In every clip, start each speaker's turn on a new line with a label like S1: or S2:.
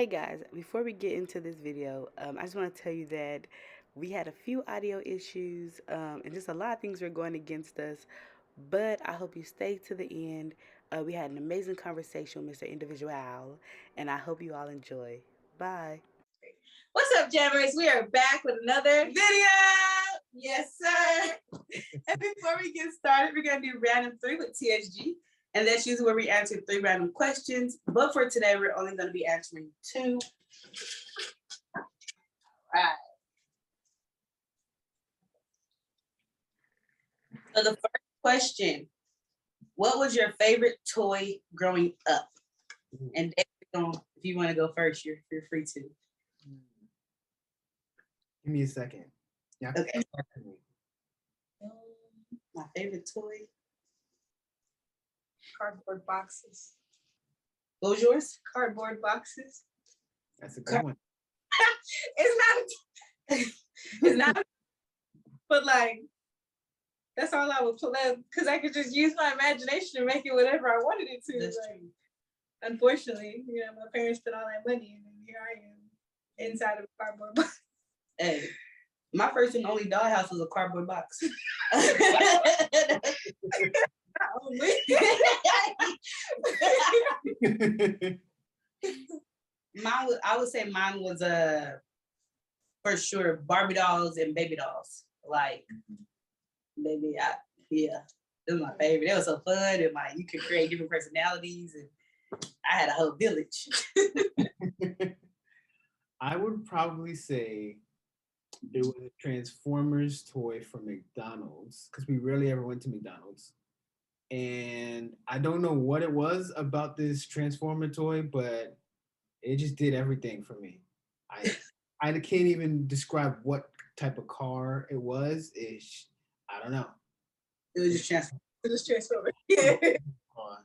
S1: Hey guys, before we get into this video, I just want to tell you that we had a few audio issues and just a lot of things were going against us, but I hope you stay to the end. We had an amazing conversation with Mr. Individual, and I hope you all enjoy. Bye.
S2: What's up, Jammers? We are back with another video. Yes, sir. And before we get started, we're going to do random 3 with TSG. And that's usually where we answer 3 random questions. But for today, we're only going to be answering 2. All right. So the first question, what was your favorite toy growing up? And if you want to go first, you're free to.
S3: Give me a second. Yeah.
S2: Okay. My favorite toy? Cardboard boxes. What was yours? Cardboard boxes.
S3: That's a good one.
S2: It's not, but like, that's all I would play because I could just use my imagination and make it whatever I wanted it to. Like, unfortunately, my parents spent all that money and here I am inside of a cardboard box. Hey, my first and only dollhouse was a cardboard box. I would say mine was for sure Barbie dolls and baby dolls. Like, baby, it was my favorite. It was so fun, and like you could create different personalities, and I had a whole village.
S3: I would probably say it was a Transformers toy from McDonald's because we rarely ever went to McDonald's. And I don't know what it was about this Transformer toy, but it just did everything for me. I can't even describe what type of car it was. I don't know.
S2: It was just Transformer. It was Transformer. Yeah. All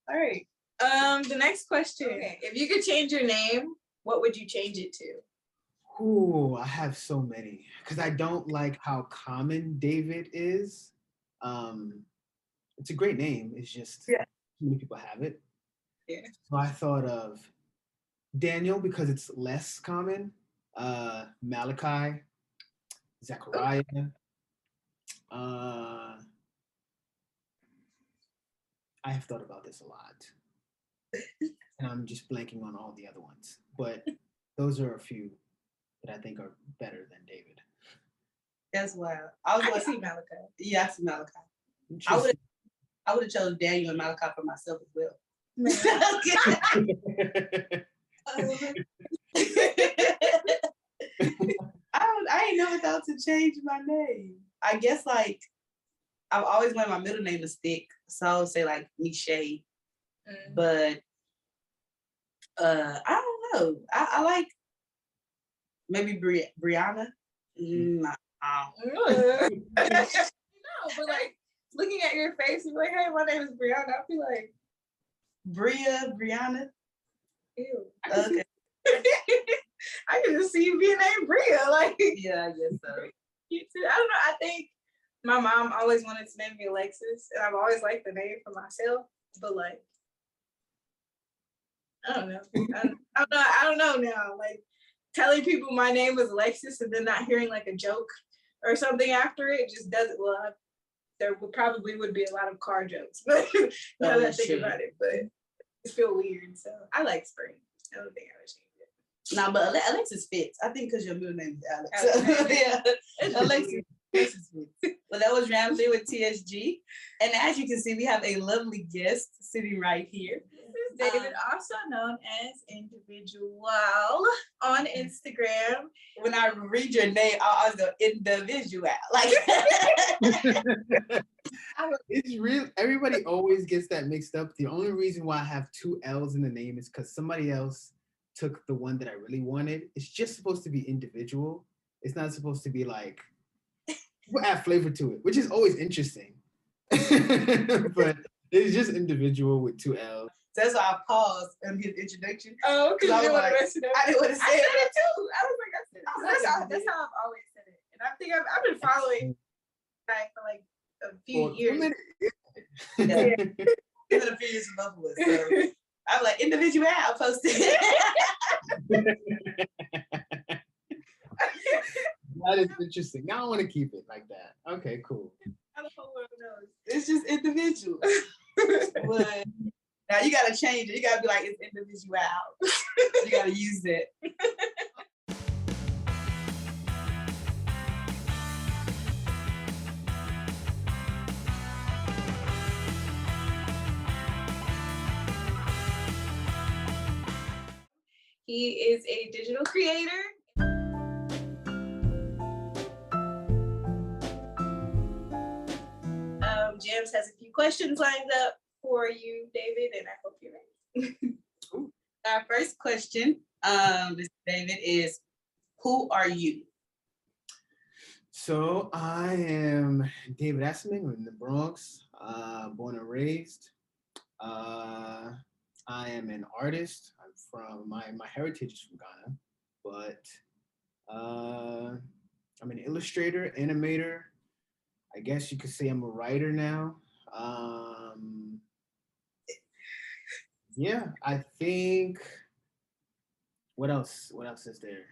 S2: right. The next question. Okay. If you could change your name, what would you change it to?
S3: Ooh, I have so many because I don't like how common David is. It's a great name. It's just too many people have it.
S2: Yeah.
S3: So I thought of Daniel because it's less common. Malachi, Zechariah. I have thought about this a lot, and I'm just blanking on all the other ones. But those are a few that I think are better than David.
S2: That's wild. I can see Malachi. Yeah, I see Malachi. I would have chosen Daniel and Malachi for myself as well. I ain't never thought to change my name. I guess like I've always wanted my middle name to stick, so I would say like Michelle. But I don't know. I like maybe Brianna. No, but like looking at your face, you're like, hey, my name is Brianna. I'll be like, Brianna. Ew. Okay. I can just see you being named Bria. Like, yeah, I guess so. You too. I don't know. I think my mom always wanted to name me Alexis, and I've always liked the name for myself. But like, I don't know. I don't know now. Like, telling people my name was Alexis and then not hearing like a joke or something after it just doesn't. Well, there probably would be a lot of car jokes, but now that I think about it, but it feels weird. So I like Spring. I don't think I would change it. No, but Alexis fits. I think because your middle name is Alex. So, yeah, Alexis fits. Well, that was round 3 with TSG. And as you can see, we have a lovely guest sitting right here. This is David, also known as Individual on Instagram. When I read your name, I always go Individual. Like
S3: it's real. Everybody always gets that mixed up. The only reason why I have 2 L's in the name is because somebody else took the one that I really wanted. It's just supposed to be individual. It's not supposed to be like we'll add flavor to it, which is always interesting. But it's just individual with 2 L's.
S2: So that's why I paused in his introduction. Oh, because I didn't want to mess it up. I didn't want to say it. I said it too. I was like, that's how I've always said it. And I think I've been following back for like a few years.
S3: Yeah.
S2: It's been a few years for both of us. So
S1: I'm like, individual posted.
S3: That is interesting. Now I want to keep it like that. Okay, cool.
S1: I don't know what knows. It's just individual. But now you gotta change it. You gotta be like, it's individual. You gotta use it.
S2: He is a digital creator. Jams has a few questions lined up for you, David, and I hope you're ready.
S1: Our first question, David, is who are you?
S3: So I am David Asman in the Bronx, born and raised. I am an artist. I'm from my heritage is from Ghana, but I'm an illustrator, animator. I guess you could say I'm a writer now. Yeah, I think. What else? What else is there?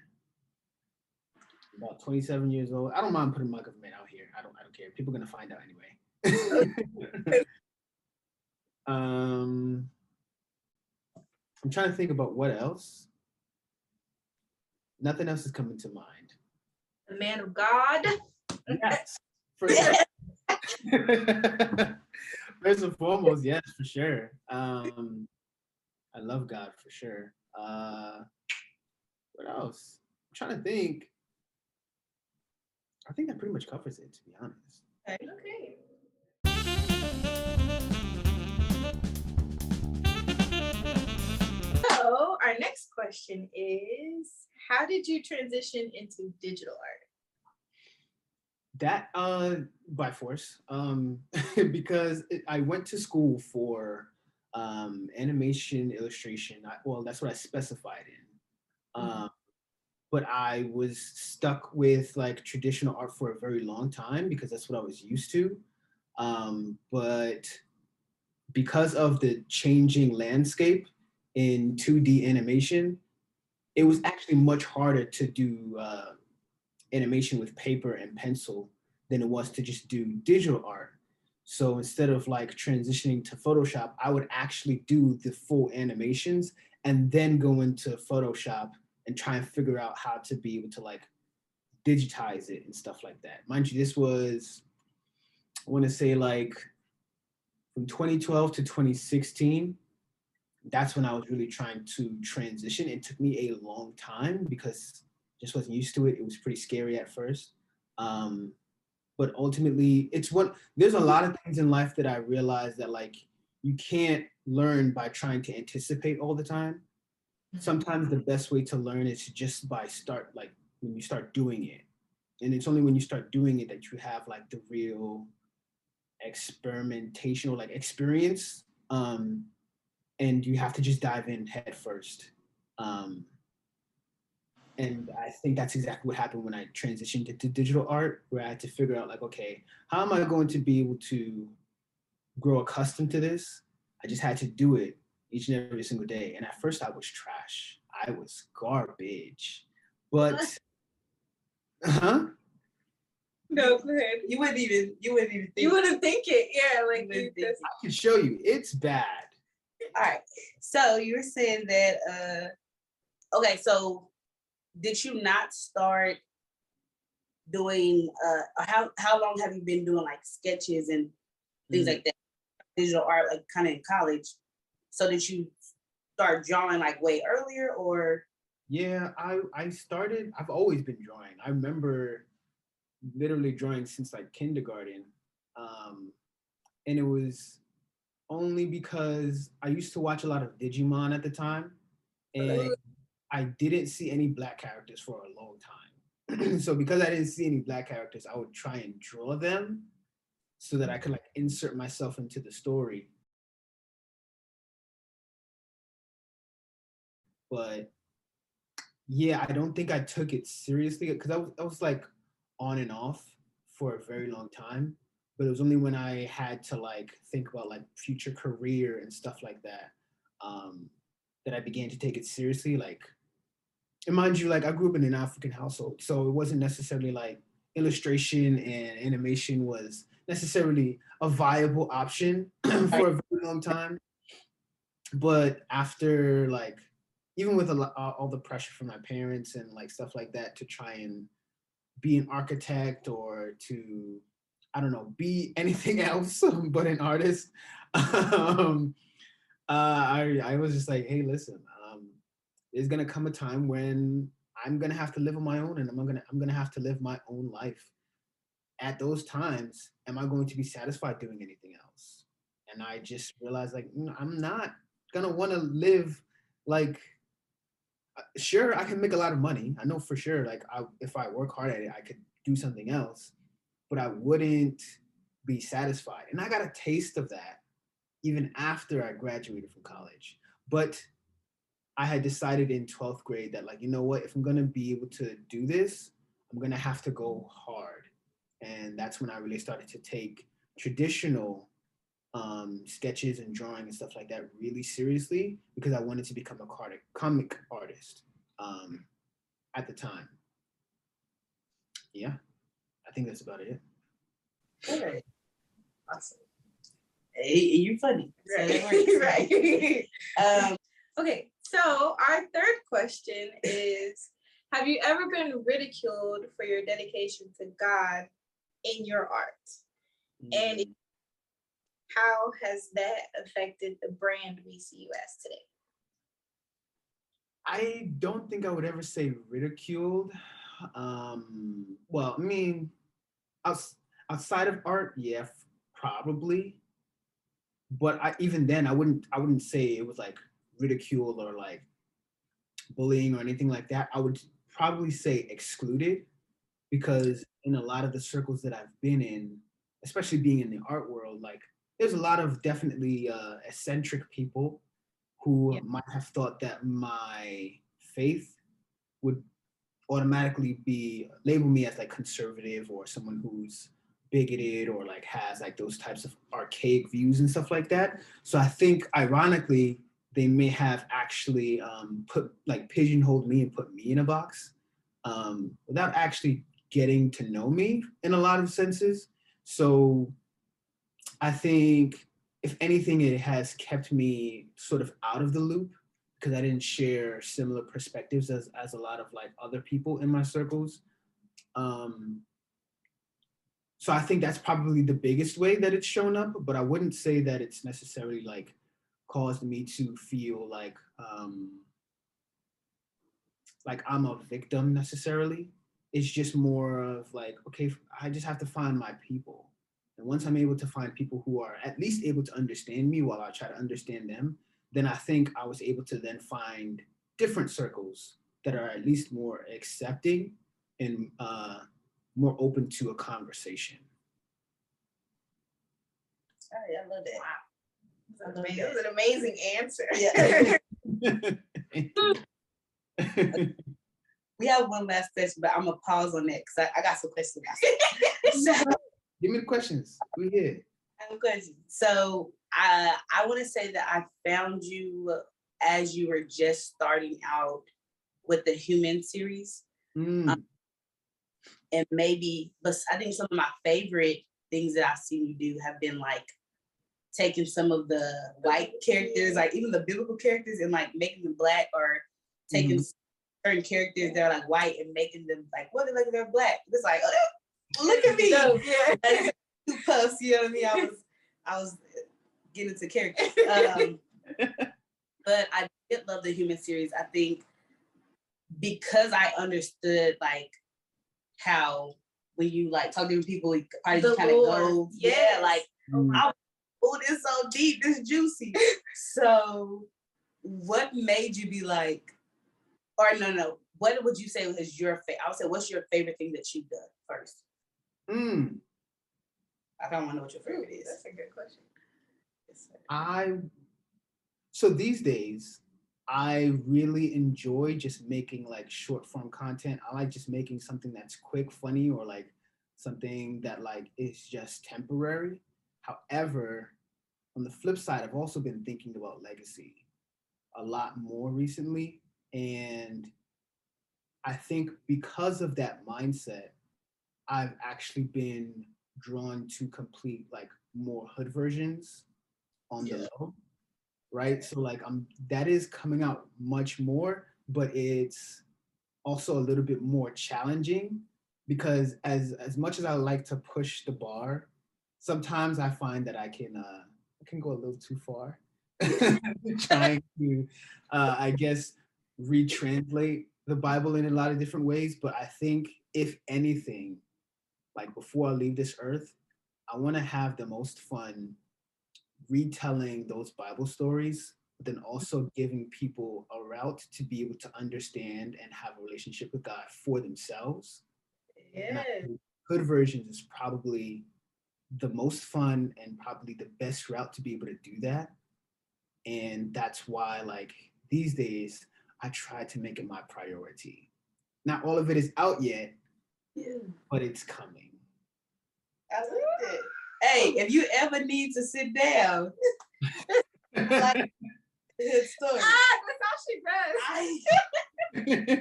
S3: About 27 years old. I don't mind putting my government out here. I don't care. People are gonna find out anyway. I'm trying to think about what else. Nothing else is coming to mind.
S2: The man of God.
S3: Yes, for sure. First and foremost, yes, for sure. I love God for sure. What else? I'm trying to think. I think that pretty much covers it, to be honest.
S2: Okay. So our next question is, how did you transition into digital art?
S3: That by force, because I went to school for animation illustration. Well, that's what I specified in. But I was stuck with like traditional art for a very long time because that's what I was used to. But because of the changing landscape in 2D animation, it was actually much harder to do animation with paper and pencil than it was to just do digital art. So instead of like transitioning to Photoshop, I would actually do the full animations and then go into Photoshop and try and figure out how to be able to like digitize it and stuff like that. Mind you, this was, I want to say like from 2012 to 2016. That's when I was really trying to transition. It took me a long time because I just wasn't used to it. It was pretty scary at first. But ultimately, there's a lot of things in life that I realized that like you can't learn by trying to anticipate all the time. Sometimes the best way to learn is just when you start doing it. And it's only when you start doing it that you have like the real experimentational like experience. And you have to just dive in head first. And I think that's exactly what happened when I transitioned into digital art, where I had to figure out like, okay, how am I going to be able to grow accustomed to this? I just had to do it each and every single day. And at first I was trash. I was garbage. But
S2: No, go ahead.
S1: You wouldn't even think.
S2: You wouldn't think it. Yeah, like
S3: I can show you. It's bad.
S1: All right. So you were saying that okay, so did you not start doing how long have you been doing like sketches and things like that, digital art, like kind of in college? So did you start drawing like way earlier or?
S3: Yeah, I've always been drawing. I remember literally drawing since like kindergarten. And it was only because I used to watch a lot of Digimon at the time, and I didn't see any Black characters for a long time. So because I didn't see any Black characters, I would try and draw them so that I could like insert myself into the story. But yeah, I don't think I took it seriously because I was like on and off for a very long time. But it was only when I had to like think about like future career and stuff like that that I began to take it seriously. Like, and mind you, like I grew up in an African household, so it wasn't necessarily like illustration and animation was necessarily a viable option for a very long time. But after like, even with all the pressure from my parents and like stuff like that to try and be an architect or to, I don't know, be anything else but an artist, I was just like, hey, listen, there's gonna come a time when I'm gonna have to live on my own, and I'm gonna have to live my own life. At those times, am I going to be satisfied doing anything else? And I just realized, like, I'm not gonna want to live like. Sure, I can make a lot of money. I know for sure, like, if I work hard at it, I could do something else, but I wouldn't be satisfied. And I got a taste of that even after I graduated from college. But I had decided in 12th grade that, like, you know what, if I'm gonna be able to do this, I'm gonna have to go hard. And that's when I really started to take traditional sketches and drawing and stuff like that really seriously, because I wanted to become a comic artist at the time. Yeah, I think that's about it.
S4: Good. Awesome. Hey, you're funny.
S2: Right. Okay, so our third question is, have you ever been ridiculed for your dedication to God in your art? And how has that affected the brand we see you as today?
S3: I don't think I would ever say ridiculed. Well, I mean, outside of art, yeah, probably. But even then, I wouldn't say it was like ridicule or like bullying or anything like that. I would probably say excluded, because in a lot of the circles that I've been in, especially being in the art world, like there's a lot of definitely eccentric people who might have thought that my faith would automatically be label me as like conservative or someone who's bigoted or like has like those types of archaic views and stuff like that. So I think ironically they may have actually put like pigeonholed me and put me in a box without actually getting to know me in a lot of senses. So I think if anything, it has kept me sort of out of the loop, because I didn't share similar perspectives as a lot of like other people in my circles. Um, so I think that's probably the biggest way that it's shown up, but I wouldn't say that it's necessarily like caused me to feel like I'm a victim necessarily. It's just more of like, okay, I just have to find my people. And once I'm able to find people who are at least able to understand me while I try to understand them, then I think I was able to then find different circles that are at least more accepting and more open to a conversation.
S4: All right, I love that.
S2: Wow. That was an amazing answer.
S4: Yeah. We have one last question, but I'm gonna pause on that because I got some questions.
S3: Give me the questions. We here.
S4: I have a question. So I want to say that I found you as you were just starting out with the human series. And maybe, but I think some of my favorite things that I've seen you do have been like taking some of the white characters, like even the biblical characters, and like making them black, or taking certain characters that are like white and making them like, what, like they're black. It's like, look at me. Yeah. Two puffs, you know what I mean? I was getting into characters. But I did love the human series. I think because I understood like how when you like talk to different people, you kind of go, like, oh, this is so deep, this is juicy. So what made you be like, or no, what would you say was your favorite? I would say, what's your favorite thing that you've done first? I kind of want to know what your favorite is.
S2: That's a good question.
S3: So these days, I really enjoy just making like short form content. I like just making something that's quick, funny, or like something that like is just temporary. However, on the flip side, I've also been thinking about legacy. a lot more recently. And I think because of that mindset, I've actually been drawn to complete like more hood versions on the low, right? So like that is coming out much more, but it's also a little bit more challenging because as much as I like to push the bar, sometimes I find that I can go a little too far trying to I guess retranslate the Bible in a lot of different ways. But I think if anything, like before I leave this earth, I want to have the most fun retelling those Bible stories, but then also giving people a route to be able to understand and have a relationship with God for themselves. And I think hood versions is probably the most fun and probably the best route to be able to do that. And that's why, like, these days, I try to make it my priority. Not all of it is out yet, but it's coming.
S4: I like it. Hey, if you ever need to sit down, like his story.
S2: That's how she does.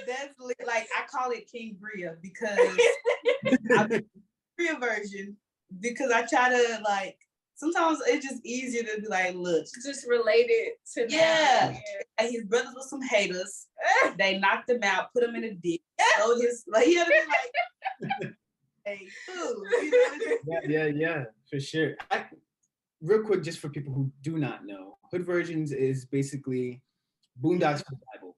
S4: That's like I call it King Bria because I'm Bria version because I try to like sometimes it's just easier to be like, look,
S2: Just related to
S4: yeah. And his brothers were some haters. They knocked him out, put him in a ditch. So his like he had to be like, hey, fool. You know?
S3: Yeah, for sure. Real quick, just for people who do not know, hood versions is basically Boondocks for the Bible.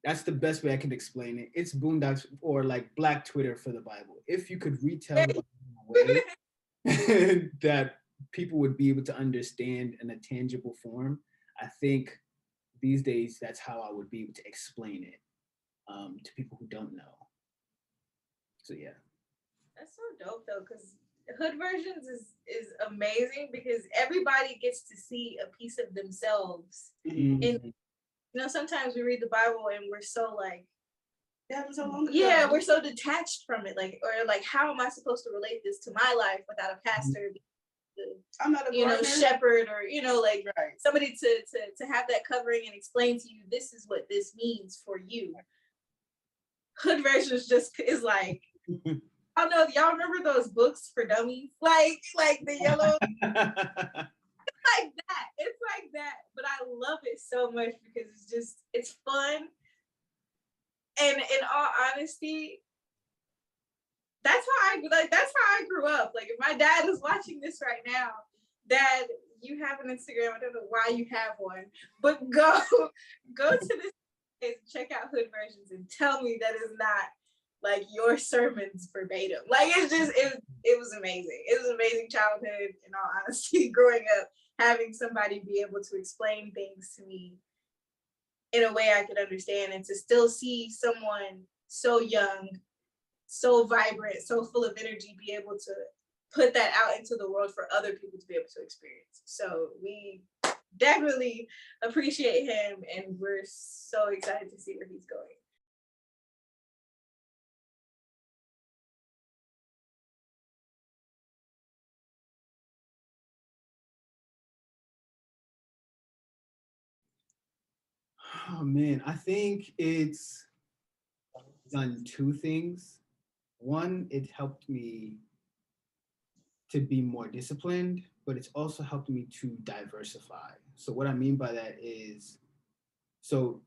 S3: That's the best way I can explain it. It's Boondocks or like Black Twitter for the Bible. If you could retell the Bible in a way that people would be able to understand in a tangible form, I think these days that's how I would be able to explain it to people who don't know. So yeah.
S2: That's so dope though, because hood versions is amazing because everybody gets to see a piece of themselves.
S3: Mm-hmm.
S2: And you know, sometimes we read the Bible and we're so like,
S4: so long
S2: yeah, we're so detached from it, like, or like, how am I supposed to relate this to my life without a pastor?
S4: I'm not a
S2: shepherd, or like somebody to have that covering and explain to you this is what this means for you. Hood versions just is like, I don't know, y'all remember those books for dummies, like the yellow. It's like that, but I love it so much because it's fun. And in all honesty, that's how I grew up. Like, if my dad is watching this right now, Dad, you have an Instagram. I don't know why you have one, but go to this page, check out hood versions, and tell me that is not like your sermons verbatim. Like, it was amazing. It was an amazing childhood, in all honesty, growing up, having somebody be able to explain things to me in a way I could understand, and to still see someone so young, so vibrant, so full of energy, be able to put that out into the world for other people to be able to experience. So we definitely appreciate him, and we're so excited to see where he's going.
S3: Oh man, I think it's done two things. One, it helped me to be more disciplined, but it's also helped me to diversify. So what I mean by that is, so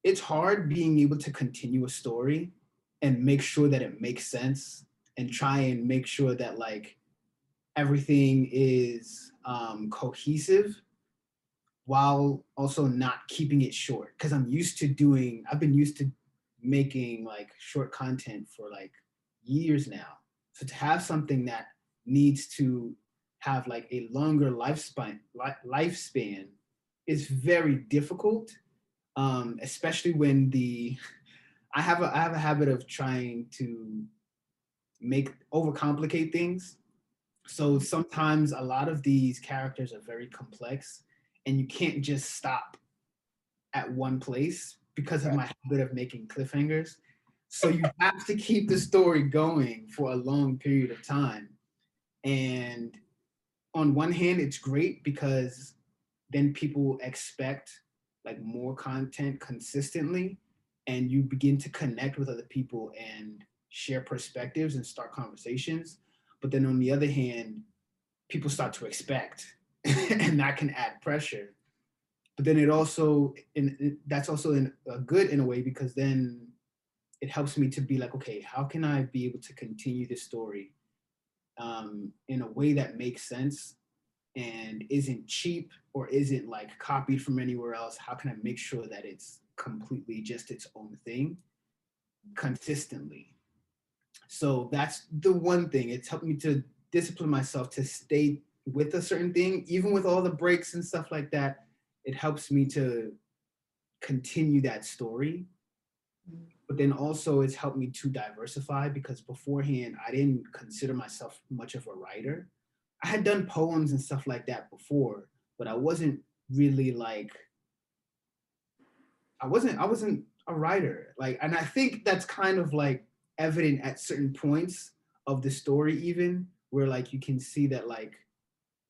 S3: it's hard being able to continue a story and make sure that it makes sense and try and make sure that like everything is cohesive while also not keeping it short. Because I've been used to making like short content for like years now. So to have something that needs to have like a longer lifespan is very difficult, especially when I have a habit of trying to overcomplicate things. So sometimes a lot of these characters are very complex, and you can't just stop at one place because of my habit of making cliffhangers. So you have to keep the story going for a long period of time. And on one hand, it's great because then people expect like more content consistently, and you begin to connect with other people and share perspectives and start conversations. But then on the other hand, people start to expect, and that can add pressure. But then it also, that's also a good in a way, because then it helps me to be like, okay, how can I be able to continue this story in a way that makes sense and isn't cheap or isn't like copied from anywhere else? How can I make sure that it's completely just its own thing consistently? So that's the one thing. It's helped me to discipline myself to stay with a certain thing, even with all the breaks and stuff like that. It helps me to continue that story. But then also it's helped me to diversify, because beforehand I didn't consider myself much of a writer. I had done poems and stuff like that before, but I wasn't really like, I wasn't a writer. Like, and I think that's kind of like evident at certain points of the story, even where like you can see that like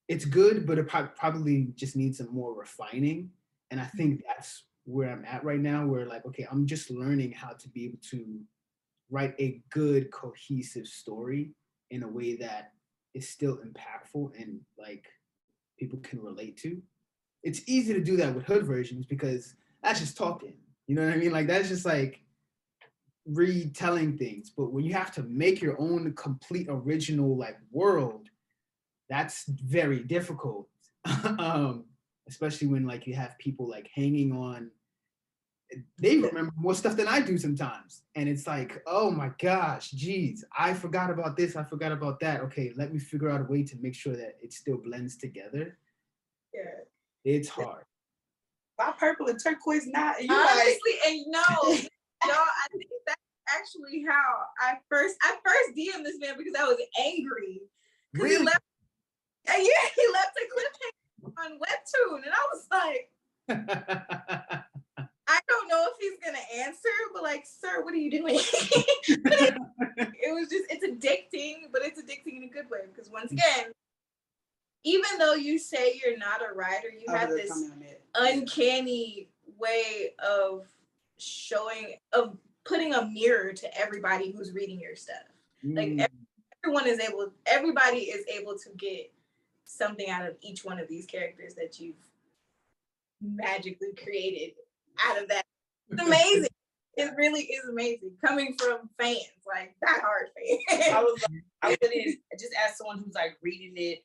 S3: it's good, but it probably just needs some more refining. And I think that's where I'm at right now, where like, okay, I'm just learning how to be able to write a good cohesive story in a way that is still impactful and like people can relate to. It's easy to do that with hood versions because that's just talking. You know what I mean? Like that's just like retelling things. But when you have to make your own complete original like world, that's very difficult. Especially when like you have people like hanging on, they remember more stuff than I do sometimes. And it's like, oh my gosh, geez, I forgot about this, I forgot about that. Okay, let me figure out a way to make sure that it still blends together.
S2: Yeah.
S3: It's hard.
S4: My purple and turquoise not.
S2: And honestly, and y'all, I think that's actually how I first DM'd this man, because I was angry. Because
S3: really?
S2: he left a cliffhanger on Webtoon, and I was like, I don't know if he's gonna answer, but like, sir, what are you doing? It was just, it's addicting, but it's addicting in a good way, because once again, even though you say you're not a writer, you have this uncanny way of putting a mirror to everybody who's reading your stuff. Like everybody is able to get something out of each one of these characters that you've magically created out of that. It's amazing. It really is amazing coming from fans, like diehard fans.
S4: I wouldn't just as someone who's like reading it.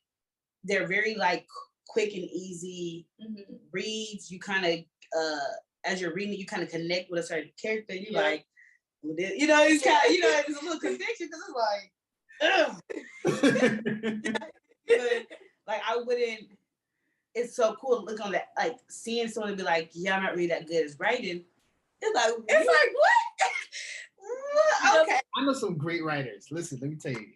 S4: They're very like quick and easy reads. You kind of as you're reading it, you kind of connect with a certain character. You like, you know, it's kind of, you know, it's a little conviction because it's like, but like I wouldn't. It's so cool to look on that, like seeing someone be like, yeah, I'm not really that good at writing. It's like what? Okay.
S3: I know some great writers. Listen, let me tell you.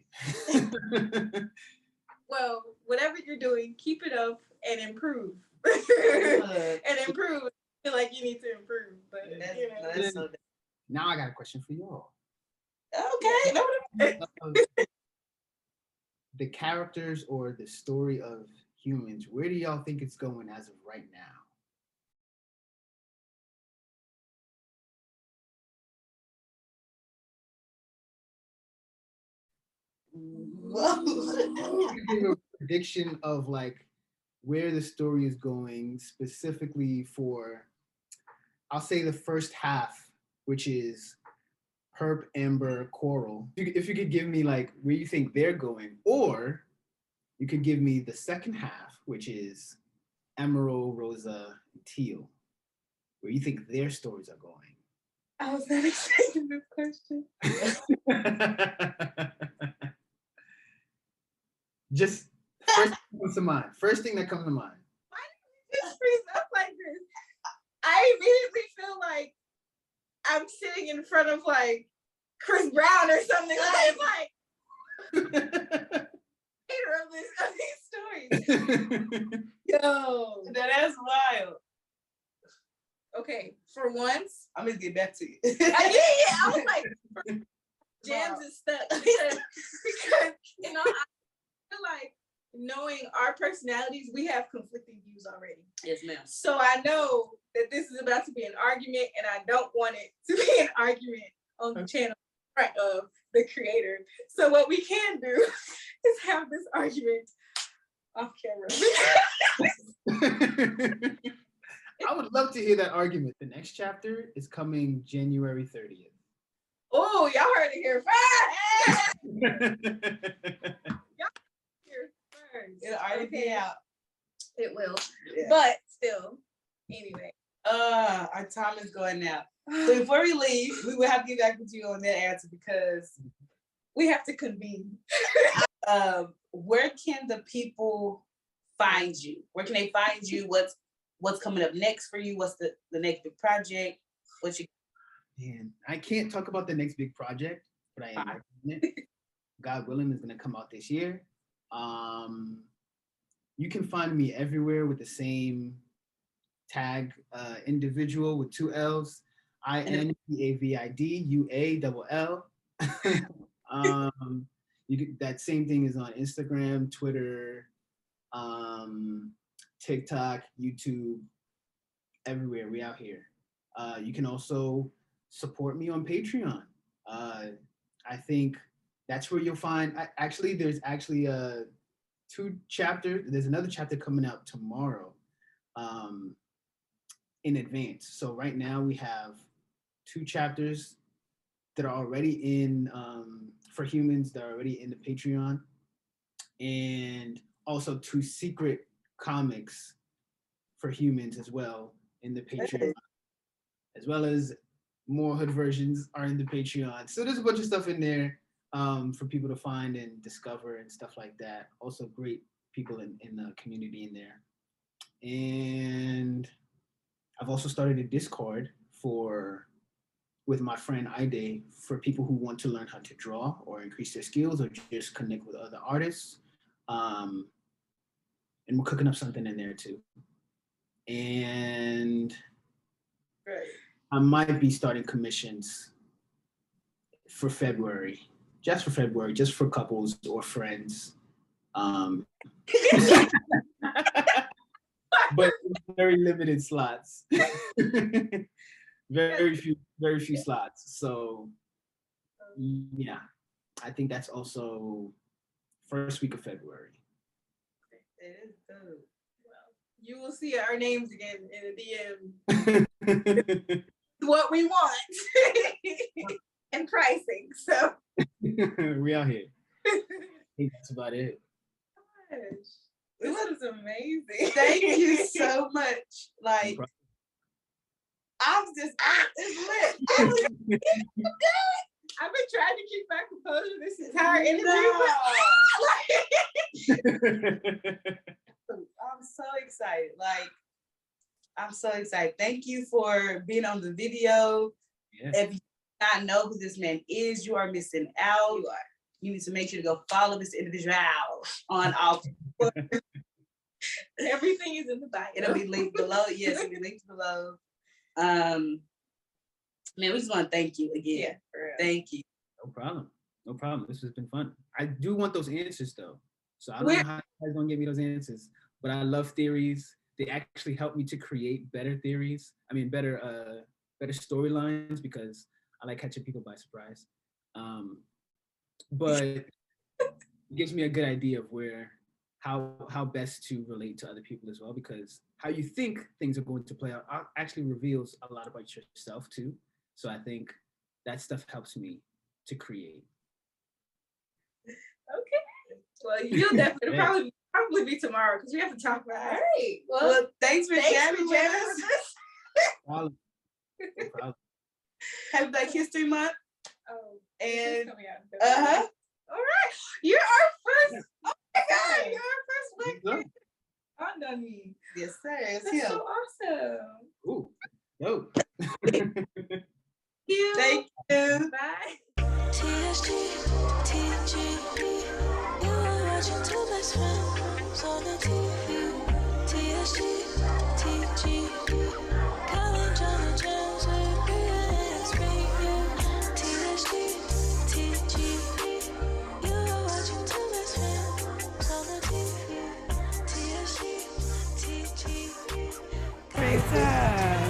S2: Well, whatever you're doing, keep it up and improve. And improve. I feel like you need to improve. But you know.
S3: Now I got a question for y'all.
S4: Okay.
S3: The characters or the story of Humans, where do y'all think it's going as of right now? Give a prediction of like where the story is going specifically for, I'll say the first half, which is Herb, Amber, Coral. If you could give me like where you think they're going, or you could give me the second half, which is Emerald, Rosa, and Teal, where you think their stories are going.
S2: I was not expecting this question.
S3: Just first thing that comes to mind. First thing that comes to mind.
S2: Why did you just freeze up like this? I immediately feel like I'm sitting in front of like Chris Brown or something. Like of these stories. Yo,
S4: that's wild.
S2: Okay, for once,
S4: I'm gonna get back to you.
S2: I was like, jams is stuck because you know I feel like knowing our personalities, we have conflicting views already.
S4: Yes, ma'am.
S2: So I know that this is about to be an argument, and I don't want it to be an argument on the channel in front of the creator. So what we can do is have this argument off camera.
S3: I would love to hear that argument. The next chapter is coming January 30th.
S2: Oh, y'all heard it here first. Y'all here first.
S4: It'll already be out.
S2: It will.
S4: Yeah.
S2: But still, anyway.
S4: Our time is going now. So before we leave, we will have to get back with you on that answer because
S2: we have to convene.
S4: Where can the people find you? Where can they find you? What's coming up next for you? What's the next big project? What you?
S3: Man, I can't talk about the next big project, but I am working on it. God willing, is going to come out this year. You can find me everywhere with the same tag, individual with 2 L's, INDAVIDUALL. That same thing is on Instagram, Twitter, TikTok, YouTube, everywhere. We out here. You can also support me on Patreon. I think that's where you'll find. There's actually 2 chapters. There's another chapter coming out tomorrow, in advance. So right now we have 2 chapters that are already in for humans that are already in the Patreon, and also 2 secret comics for humans as well in the Patreon, as well as more hood versions are in the Patreon. So there's a bunch of stuff in there for people to find and discover and stuff like that. Also great people in the community in there. And I've also started a Discord with my friend Ide for people who want to learn how to draw or increase their skills or just connect with other artists. And we're cooking up something in there too. And I might be starting commissions for February, just for couples or friends. But very limited slots. very few slots. So yeah, I think that's also first week of February.
S2: It is good. Well, you will see our names again in the DM. What we want and pricing. So
S3: we out here. I think that's about it.
S2: Gosh, this was amazing.
S4: Thank you so much. Like, it's lit.
S2: I've been trying to keep my composure this entire interview.
S4: I'm so excited. I'm so excited. Thank you for being on the video.
S3: Yes.
S4: If you do not know who this man is, you are missing out. You need to make sure to go follow this individual on all.
S2: Everything is in the bio.
S4: It'll be linked below. Yes, it'll be linked below. Man, we just want to thank you again.
S2: Yeah, for real.
S4: Thank you.
S3: No problem. This has been fun. I do want those answers though. So I don't know how you guys gonna get me those answers, but I love theories. They actually help me to create better theories. I mean, better storylines because I like catching people by surprise. But it gives me a good idea of how best to relate to other people as well, because how you think things are going to play out actually reveals a lot about yourself too. So I think that stuff helps me to create.
S2: Okay. Well, you'll definitely probably be tomorrow because we have to talk about it.
S4: All right. Well, thanks for jamming with us.
S3: No problem.
S4: Happy Black History Month.
S2: Oh,
S4: And
S2: coming out.
S4: uh-huh.
S2: All right. You're our first. Oh my God, you're our first Black kid on me.
S4: Yes, sir. It's
S2: That's
S4: him.
S2: so awesome.
S3: Ooh, dope.
S2: Thank you.
S4: Thank you.
S2: Bye.
S5: TSG, TGE, you are watching 2 best friends on the TV. TSG, TGE, Colin, John, and James with BSBU. TSG, TGE, you are watching 2 best friends on the TV. TSG, TGE.
S1: nice time.